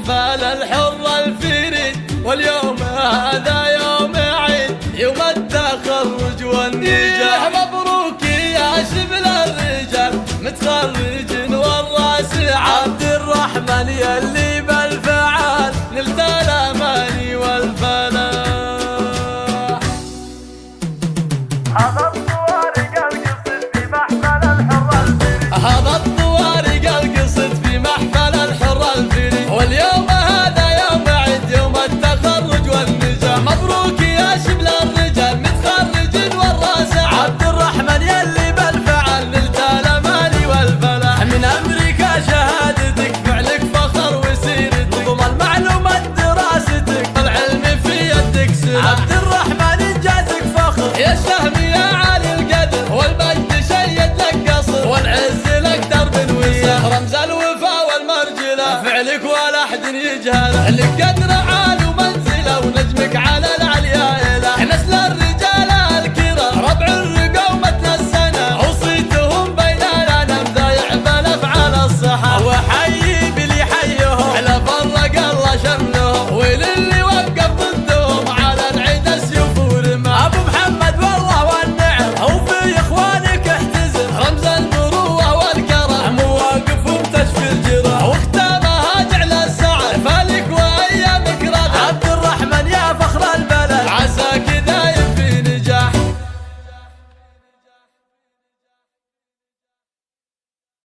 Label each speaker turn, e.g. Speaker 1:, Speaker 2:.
Speaker 1: محفل الحر الفريد، واليوم هذا يوم عيد، يوم التخرج والنجاح. مبروك يا شبل الرجال متخرج والراس عبد الرحمن يلي بالفعال نلت الاماني والفلاح.
Speaker 2: هذا الطوارق القصد في محفل الحر الفريد،
Speaker 1: هذا الطوارق القصد في محفل الحر الفريد، واليوم هذا يوم عيد، يوم التخرج والنجاح. مبروك يا شبل الرجال متخرج والراس عبد الرحمن يلي بالفعل نلت الاماني والفلاح. من امريكا شهادتك فعلك فخر وسيرتك، ضمن معلومات دراستك العلم في يدك سلاح. عبد الرحمن انجازك فخر يا الشهم يا عالي القدر، والمجد شيد لك قصر، والعز لك درب وسهر. رمز الوفا والمرجله فعلك ولا احد يجهله، لك قدر